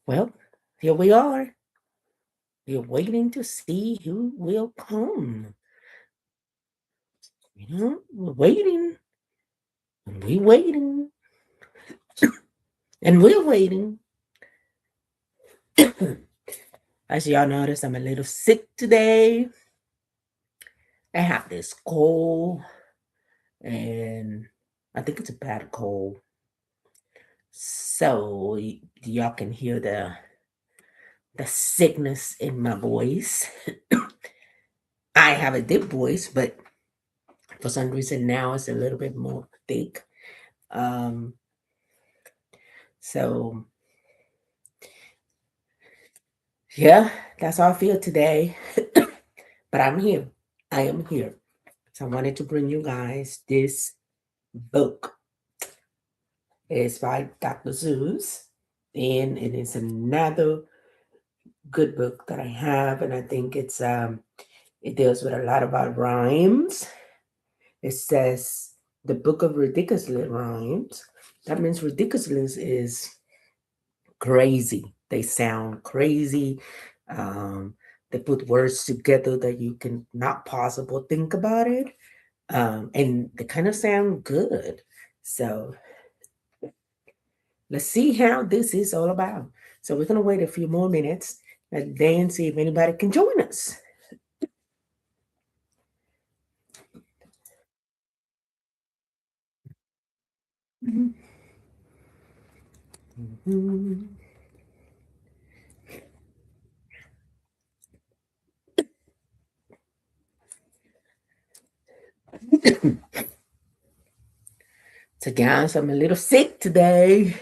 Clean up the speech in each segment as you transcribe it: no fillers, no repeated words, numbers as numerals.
Well, here we are. We're waiting to see who will come. We're waiting, and we're waiting, and we're waiting. As y'all notice, I'm a little sick today. I have this cold, and I think it's a bad cold. So y'all can hear the sickness in my voice. I have a deep voice, but for some reason now it's a little bit more thick. Um, so yeah, that's how I feel today. But I'm here. I am here. So I wanted to bring you guys this book. It's by Dr. Seuss, and it is another good book that I have, and I think it deals with a lot about rhymes. It says the book of ridiculous rhymes. That means ridiculous is crazy. They sound crazy. Um, they put words together that you can not possible think about it. And they kind of sound good. So let's see how this is all about. So we're gonna wait a few more minutes and then see if anybody can join us. So guys, I'm a little sick today.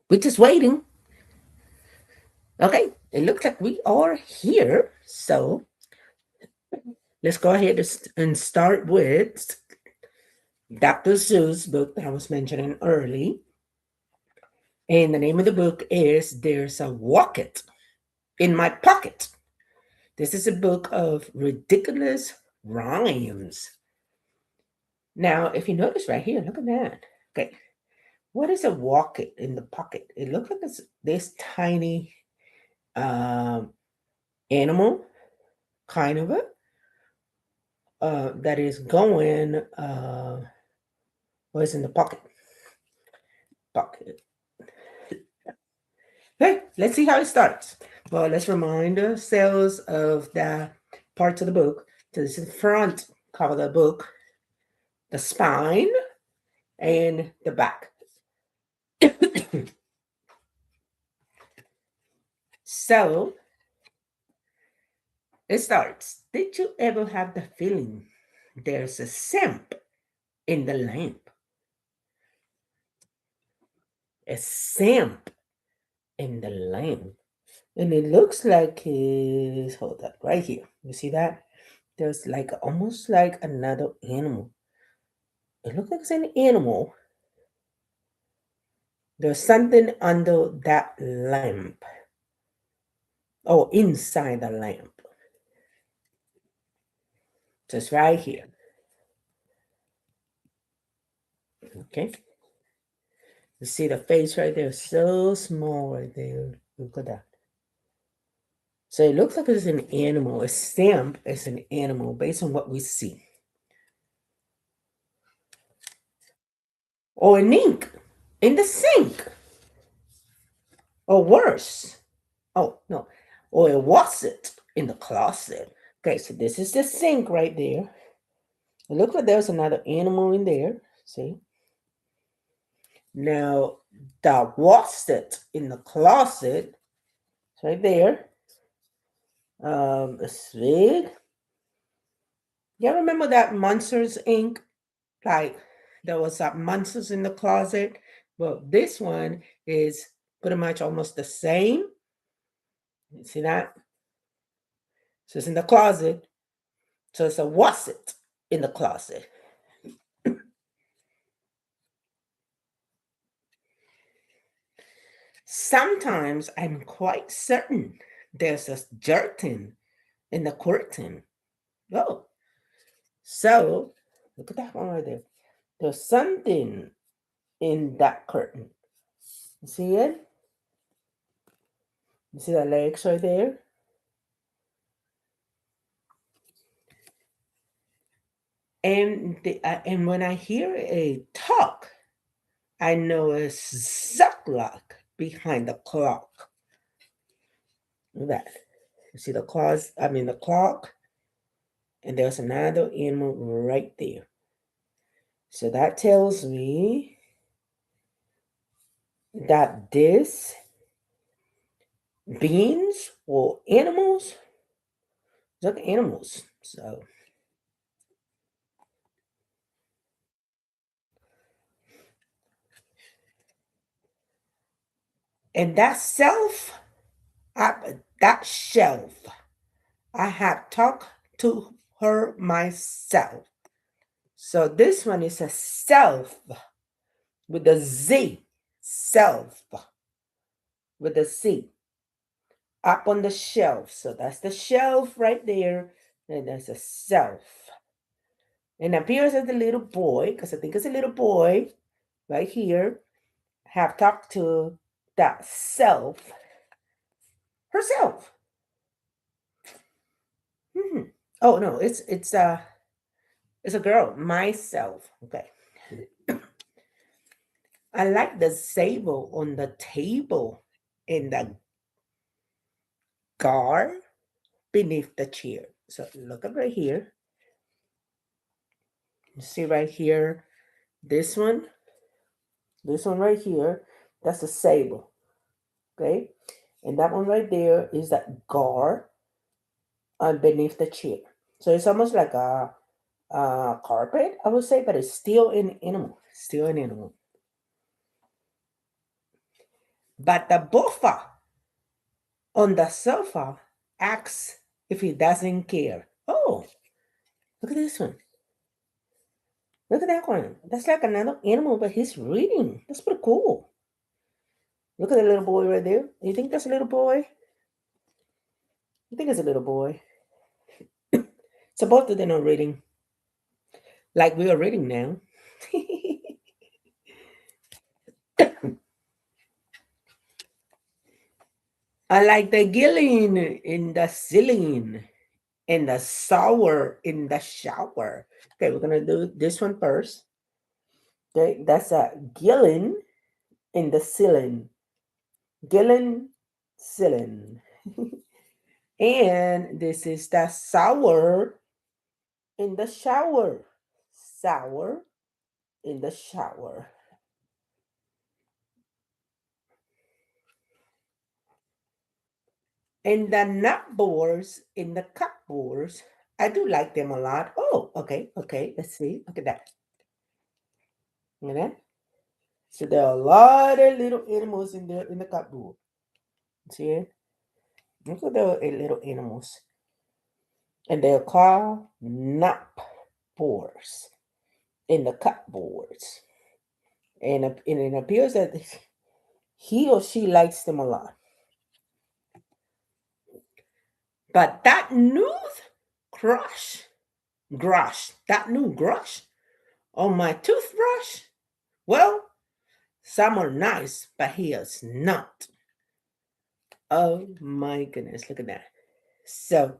We're just waiting. Okay, it looks like we are here. So let's go ahead and start with Dr. Seuss book that I was mentioning early. And the name of the book is There's a Wocket in My Pocket. This is a book of ridiculous rhymes. Now, if you notice right here, look at that. Okay, what is a wocket in the pocket? It looks like it's this tiny um, animal, kind of it, that is going, what's in the pocket? Pocket. Okay, let's see how it starts. Well, let's remind ourselves of the parts of the book. So this is the front cover of the book, the spine, and the back. So it starts. Did you ever have the feeling there's a simp in the lamp? A simp in the lamp. And it looks like it's, hold up, right here. You see that? There's like almost like another animal. It looks like it's an animal. There's something under that lamp. Oh, inside the lamp. Just right here. Okay. You see the face right there? So small right there. Look at that. So it looks like it's an animal. A stamp is an animal based on what we see. Or an ink in the sink. Or worse. Oh, no. Or a wasset in the closet. Okay, so this is the sink right there. It looks like there's another animal in there. See? Now, the wasset in the closet, it's right there. A swig. You remember that Monsters Inc? Like there was monsters in the closet. Well, this one is pretty much almost the same. You see that? So it's in the closet. So it's a Wocket in the closet. Sometimes I'm quite certain there's a curtain in the curtain. Oh, so look at that one right there. There's something in that curtain. You see it? You see the legs right there? And when I hear a talk, I know it's Zuckluck behind the clock. Look at that. You see the claws? I mean the clock, and there's another animal right there. So that tells me that this beings or animals, look animals. So and that shelf, I have talked to her myself. So this one is a self with a Z, self with a C up on the shelf. So that's the shelf right there. And there's a self. And appears as a little boy, because I think it's a little boy right here, have talked to that self herself. Hmm. Oh no, it's a girl, myself. Okay. I like the sable on the table in the guard beneath the chair. So look at right here. You see right here, this one right here, that's the sable. Okay. And that one right there is that guard beneath the chair. So it's almost like a carpet, I would say, but it's still an animal. Still an animal. But the buffer on the sofa asks if he doesn't care. Oh, look at this one. Look at that one. That's like another animal, but he's reading. That's pretty cool. Look at the little boy right there. You think that's a little boy? You think it's a little boy? So both of them are reading. Like we are reading now. I like the gilling in the ceiling and the sour in the shower. Okay, we're gonna do this one first. Okay, that's a gilling in the ceiling. Gilling ceiling. And this is the sour in the shower. Sour in the shower. And the nut boards in the cupboards. I do like them a lot. Oh, okay, okay. Let's see. Look at that. Look at that. So there are a lot of little animals in there in the cupboard. See it? Look at the little animals. And they're called nut boards in the cupboards. And it appears that he or she likes them a lot. But that new that new brush on my toothbrush, well, some are nice, but he is not. Oh my goodness, look at that. So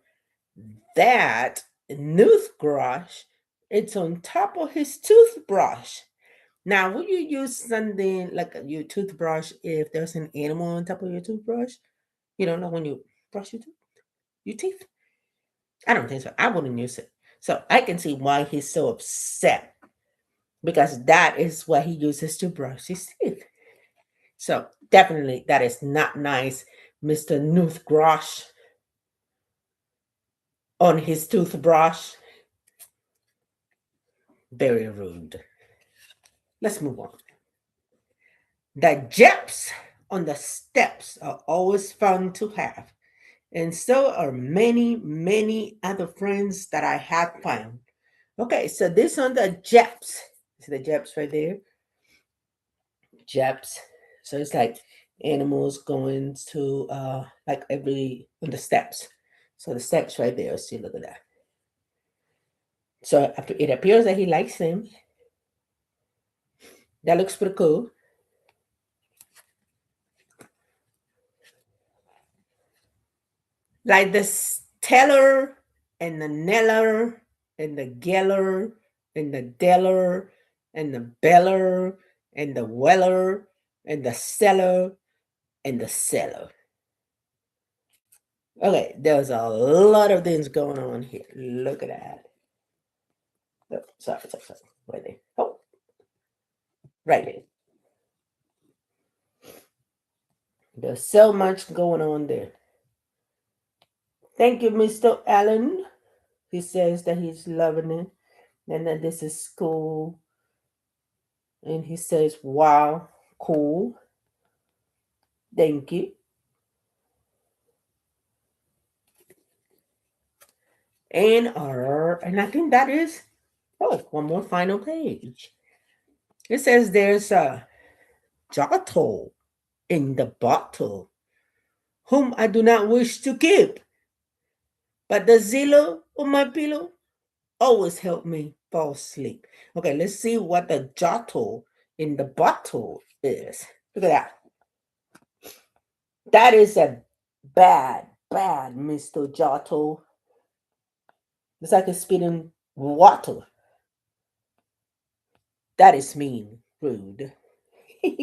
that toothbrush, it's on top of his toothbrush. Now, would you use something like your toothbrush if there's an animal on top of your toothbrush? You don't know when you brush your teeth? I don't think so. I wouldn't use it. So I can see why he's so upset because that is what he uses to brush his teeth. So definitely that is not nice, Mr. Toothbrush on his toothbrush. Very rude. Let's move on. The jeps on the steps are always fun to have. And so are many, many other friends that I have found. Okay, so this on the Japs. See the Japs right there? Japs. So it's like animals going to like every on the steps. So the steps right there. See, look at that. So it appears that he likes them. That looks pretty cool. Like the Stellar and the Neller and the Geller and the Deller and the Beller and the Weller and the Seller and the Seller. Okay, there's a lot of things going on here. Look at that. Oh, sorry. Right there. Oh, right there. There's so much going on there. Thank you, Mr. Allen. He says that he's loving it and that this is cool. And he says, wow, cool. Thank you. And I think that is, one more final page. It says there's a Jotto in the bottle, whom I do not wish to keep, but the zillow on my pillow always help me fall asleep. Okay, let's see what the Jotto in the bottle is. Look at that. That is a bad Mr. Jotto. It's like it's spitting water. That is mean, rude. But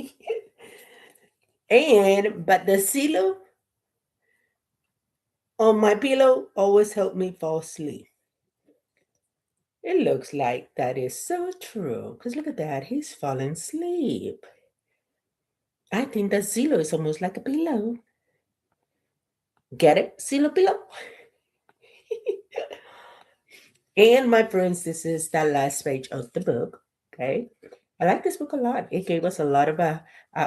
the pillow on my pillow always help me fall asleep. It looks like that is so true. Because look at that, he's falling asleep. I think that Zillow is almost like a pillow. Get it? Zillow pillow? And my friends, this is the last page of the book. Okay. I like this book a lot. It gave us a lot of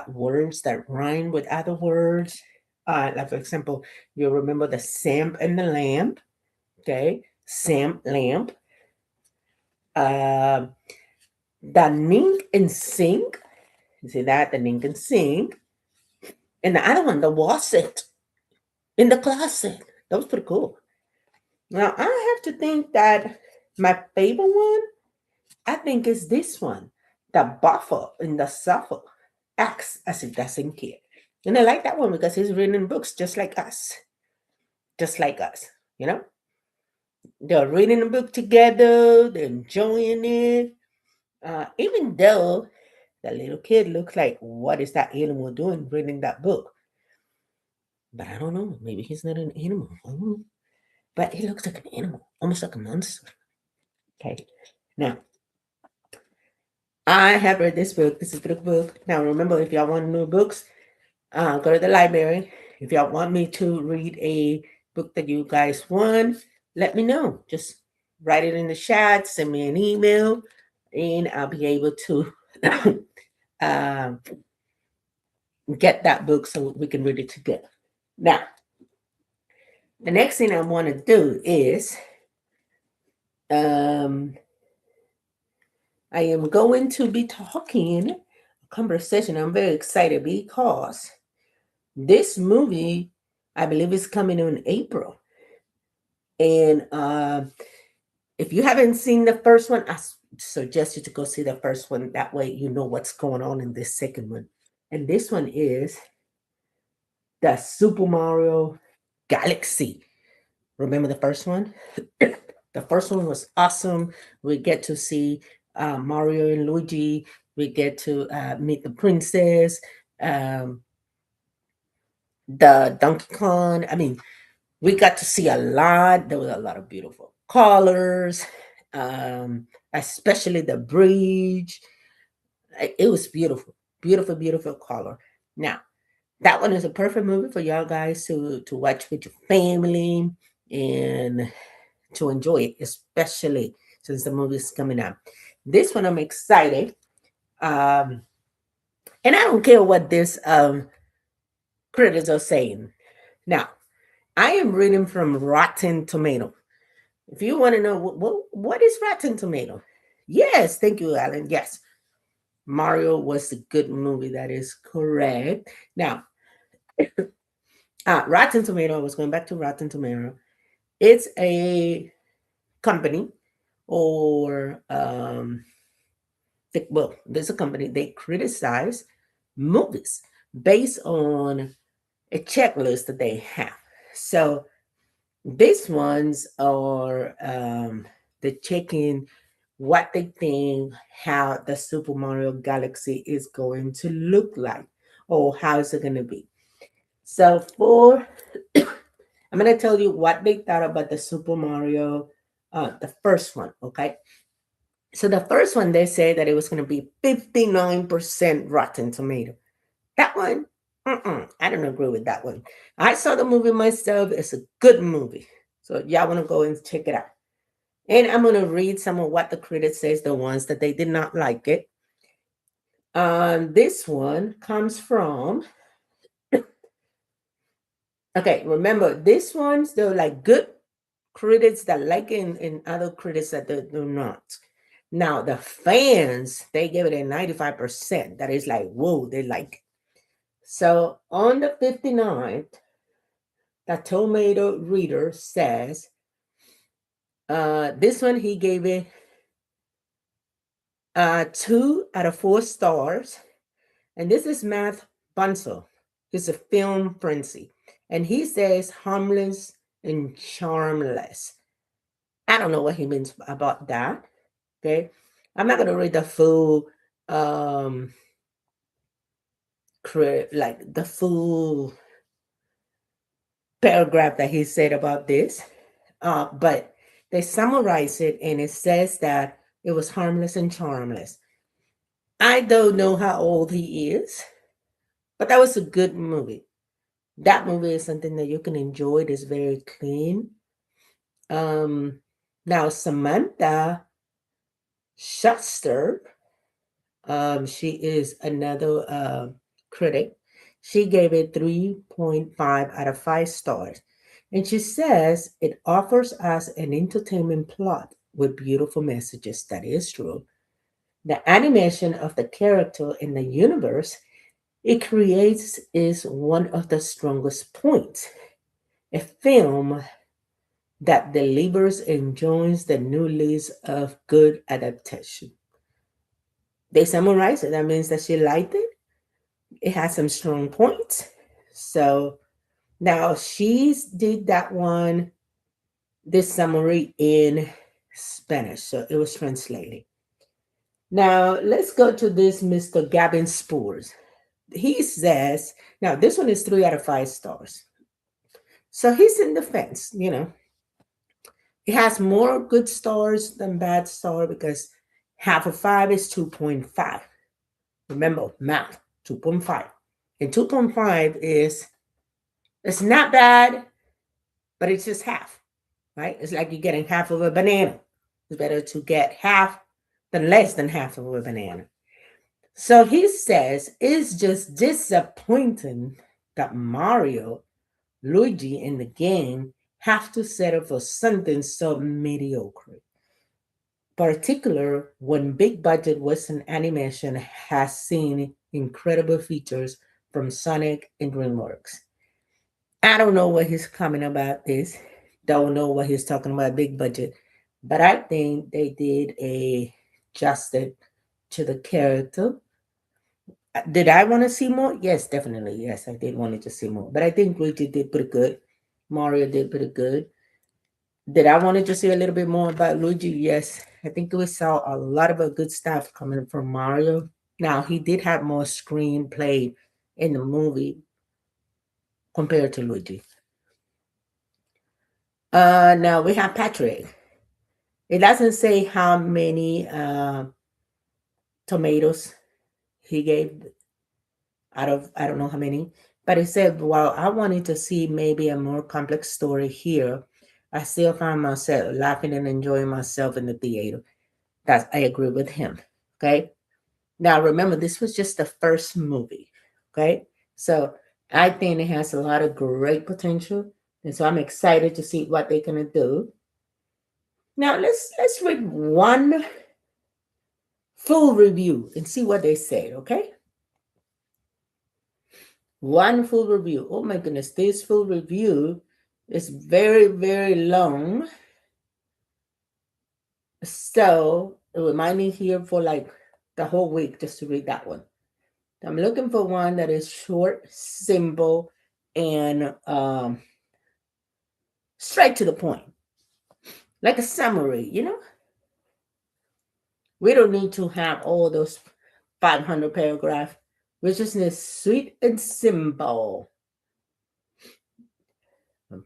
words that rhyme with other words. Like, for example, you remember the Samp and the Lamp. Okay. Samp, lamp. Uh, the Nink and Sink. You see that? The Nink and Sink. And the other one, the Wasset in the closet. That was pretty cool. Now, I have to think that my favorite one, I think, is this one, the Buffer in the Suffer. Acts as if doesn't care. And I like that one because he's reading books just like us. Just like us, you know? They're reading a book together, they're enjoying it. Even though the little kid looks like, what is that animal doing reading that book? But I don't know. Maybe he's not an animal. I don't know. But he looks like an animal, almost like a monster. Okay. Now, I have read this book. This is a good book. Now, remember, if y'all want new books, go to the library. If y'all want me to read a book that you guys want, let me know. Just write it in the chat, send me an email, and I'll be able to um, get that book so we can read it together. Now, the next thing I want to do is I am going to be talking a conversation. I'm very excited because this movie, I believe, is coming in April. And if you haven't seen the first one, I suggest you to go see the first one. That way you know what's going on in this second one. And this one is the Super Mario Galaxy. Remember the first one? The first one was awesome. We get to see Mario and Luigi. We get to meet the princess, the Donkey Kong. I mean, we got to see a lot. There was a lot of beautiful colors, especially the bridge. It was beautiful, beautiful color. Now, that one is a perfect movie for y'all guys to watch with your family and to enjoy it, especially since the movie is coming out. This one I'm excited. And I don't care what this critics are saying. Now, I am reading from Rotten Tomato. If you want to know what is Rotten Tomato, yes, thank you, Alan. Yes, Mario was a good movie. That is correct. Now, Rotten Tomato. I was going back to Rotten Tomato. It's a company, or well, there's a company. They criticize movies based on a checklist that they have. So these ones are the checking what they think how the Super Mario Galaxy is going to look like, or how is it going to be. So for I'm going to tell you what they thought about the Super Mario, the first one. Okay, so the first one they said that it was going to be 59% Rotten Tomato. That one, I don't agree with that one. I saw the movie myself. It's a good movie. So y'all want to go and check it out. And I'm going to read some of what the critics says, the ones that they did not like it. This one comes from, okay, remember, this one's, they're like good critics that like it, and other critics that they do not. Now, the fans, they give it a 95%. That is like, whoa, they like it. So on the 59th, the tomato reader says, this one he gave it 2 out of 4 stars. And this is Matt Bunzel. He's a film frenzy. And he says harmless and charmless. I don't know what he means about that. Okay. I'm not gonna read the full like the full paragraph that he said about this. But they summarize it, and it says that it was harmless and charmless. I don't know how old he is, but that was a good movie. That movie is something that you can enjoy. It is very clean. Um, Now Samantha Schuster, she is another critic. She gave it 3.5 out of 5 stars. And she says it offers us an entertainment plot with beautiful messages. That is true. The animation of the character in the universe it creates is one of the strongest points. A film that delivers and joins the new list of good adaptation. They summarize it. That means that she liked it. It has some strong points. So now she's did that one, this summary in Spanish. So it was translated. Now let's go to this Mr. Gavin Spores. He says, now this one is 3 out of 5 stars. So he's in the fence. It has more good stars than bad star because half of 5 is 2.5. Remember, math, 2.5. And 2.5 is, it's not bad, but it's just half, right? It's like you're getting half of a banana. It's better to get half than less than half of a banana. So he says it's just disappointing that Mario, Luigi, and the game have to settle for something so mediocre. Particular when big budget Western animation has seen incredible features from Sonic and DreamWorks. I don't know what he's coming about this. Don't know what he's talking about big budget, but I think they did a justice to the character. Did I want to see more? Yes, definitely. Yes, I did want to see more. But I think Luigi did pretty good. Mario did pretty good. Did I want to see a little bit more about Luigi? Yes. I think we saw a lot of good stuff coming from Mario. Now, he did have more screenplay in the movie compared to Luigi. Now we have Patrick. It doesn't say how many tomatoes he gave out of, I don't know how many, but it said, well, I wanted to see maybe a more complex story here. I still found myself laughing and enjoying myself in the theater. That's, I agree with him. Okay. Now remember, this was just the first movie. Okay. So I think it has a lot of great potential. And so I'm excited to see what they're gonna do. Now let's read one full review and see what they say, okay? One full review. Oh my goodness, this full review is very, very long. So we might need here for like the whole week just to read that one. I'm looking for one that is short, simple, and straight to the point. Like a summary, you know? We don't need to have all those 500 paragraphs. We just need sweet and simple. I'm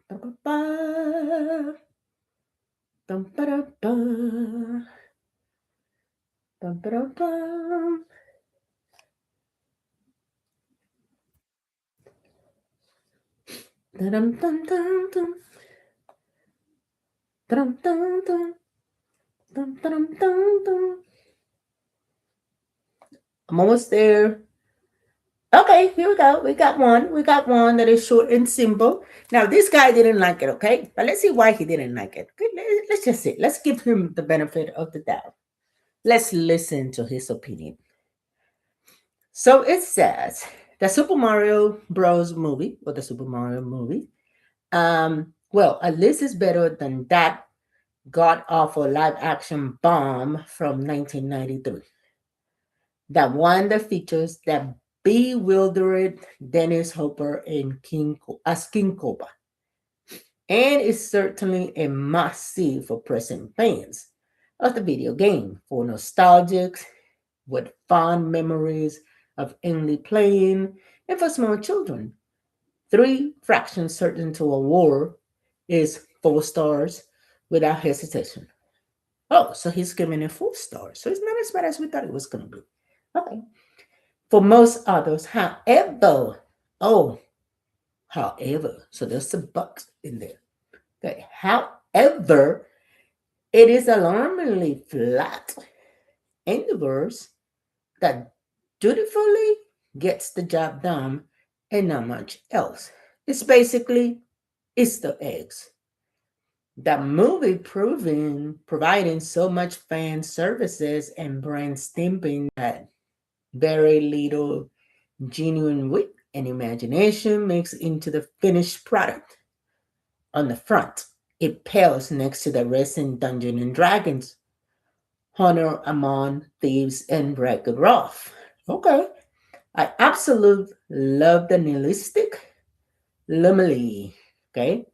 almost there. Okay, here we go. We got one. We got one that is short and simple. Now, this guy didn't like it, okay? But let's see why he didn't like it. Okay, let's just see. Let's give him the benefit of the doubt. Let's listen to his opinion. So it says the Super Mario Bros. Movie, or the Super Mario movie, well, at least it's better than that god awful live action bomb from 1993. That one that features that bewildered Dennis Hopper as King Cobra. And is certainly a must see for present fans of the video game, for nostalgics with fond memories of Emily playing, and for small children. Three fractions certain to a war is 4 stars without hesitation. Oh, so he's giving it 4 stars. So it's not as bad as we thought it was going to be. Okay. For most others, however, oh, however, so there's some bucks in there. Okay. However, it is alarmingly flat in the verse that dutifully gets the job done and not much else. It's basically Easter eggs. The movie providing so much fan services and brand stamping that very little genuine wit and imagination makes into the finished product. On the front, it pales next to the rest in Dungeons and Dragons, Honor Among Thieves and Wreck-It Ralph. Okay, I absolutely love the nihilistic Lumley, okay,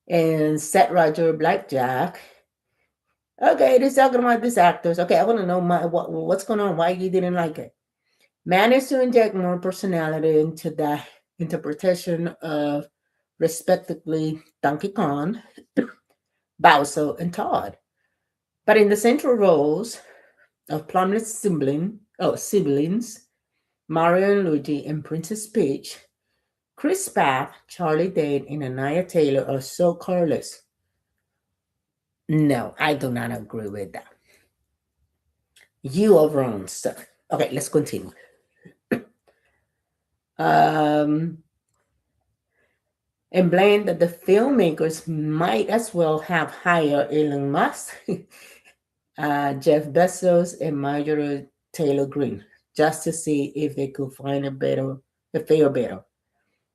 and Seth Roger Blackjack. Okay, they're talking about these actors. Okay, I want to know what's going on. Why you didn't like it? Managed to inject more personality into the interpretation of, respectively, Donkey Kong, Bowser, and Todd. But in the central roles of Plumlet's siblings, Mario and Luigi, and Princess Peach, Chris Pratt, Charlie Day, and Anaya Taylor are so careless. No, I do not agree with that. You are wrong, sir. Okay, let's continue. And blame that the filmmakers might as well have hired Elon Musk, Jeff Bezos, and Marjorie Taylor Greene just to see if they could find a fare better.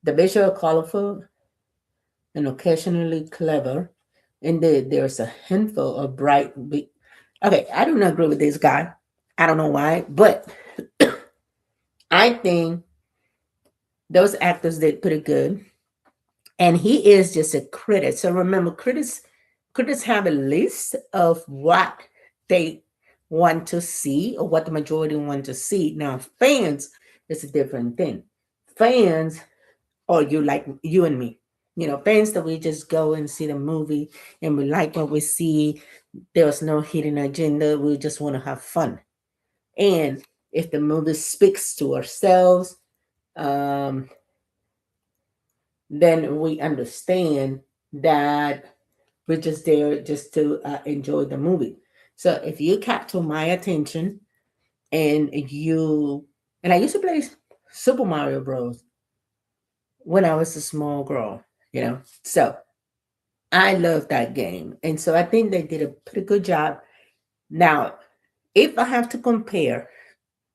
The visual colorful and occasionally clever. Indeed, there's a handful of okay, I do not agree with this guy. I don't know why, but I think those actors did pretty good. And he is just a critic. So remember, critics have a list of what they want to see or what the majority want to see. Now, fans is a different thing. Fans, or you like you and me, fans that we just go and see the movie and we like what we see. There's no hidden agenda. We just want to have fun. And if the movie speaks to ourselves, then we understand that we're just there just to enjoy the movie. So if you capture my attention and I used to play Super Mario Bros. When I was a small girl, so I love that game. And so I think they did a pretty good job. Now, if I have to compare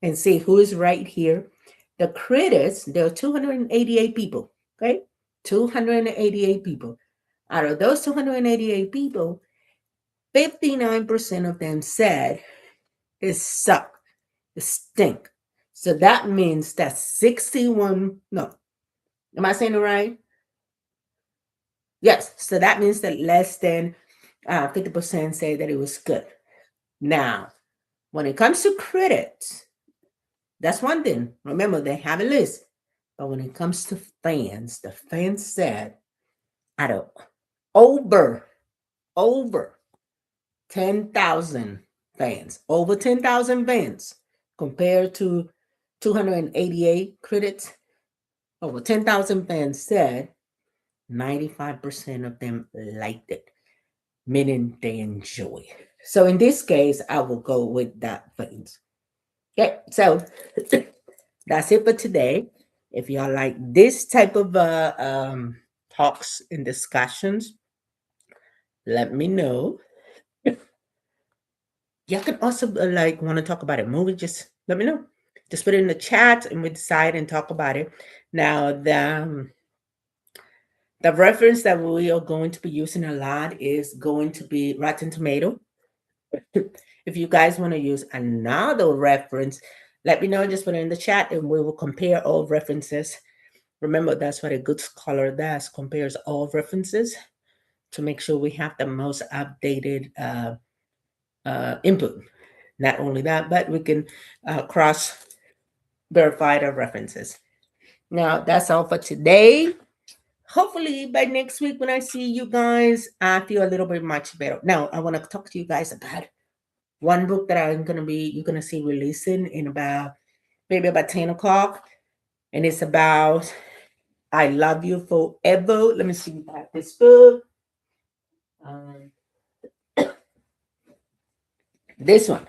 and see who is right here, the critics, there are 288 people, okay? 288 people. Out of those 288 people, 59% of them said it sucked, it stink. So that means that 61, no, am I saying it right? Yes. So that means that less than 50% say that it was good. Now, when it comes to critics, that's one thing. Remember, they have a list. But when it comes to fans, the fans said out of over, over 10,000 fans, over 10,000 fans compared to 288 critics, over 10,000 fans said 95% of them liked it, meaning they enjoy. So in this case, I will go with that fans. Okay, so that's it for today. If y'all like this type of talks and discussions, let me know. Y'all can also like want to talk about a movie. Just let me know. Just put it in the chat and we decide and talk about it. Now the reference that we are going to be using a lot is going to be Rotten Tomato. If you guys want to use another reference, let me know. Just put it in the chat and we will compare all references. Remember, that's what a good scholar does, compares all references to make sure we have the most updated input. Not only that, but we can cross verify the references. Now, that's all for today. Hopefully, by next week when I see you guys, I feel a little bit much better. Now, I want to talk to you guys about one book that you're gonna see releasing in about maybe about 10 o'clock, and it's about I Love You Forever. Let me see if I have this book. Um, this one.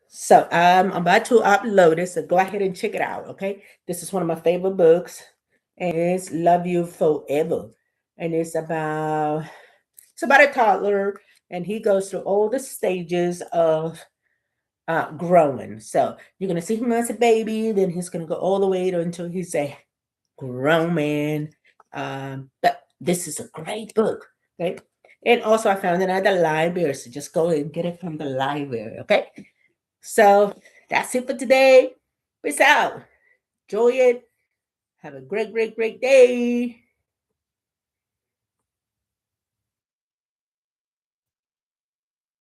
So I'm about to upload it, so go ahead and check it out, okay? This is one of my favorite books, and it's Love You Forever. And it's about a toddler, and he goes through all the stages of growing. So you're gonna see him as a baby, then he's gonna go all the way until he's a grown man. But this is a great book, okay? And also, I found it at the library, so just go and get it from the library, okay? So that's it for today. Peace out. Enjoy it. Have a great, great, great day.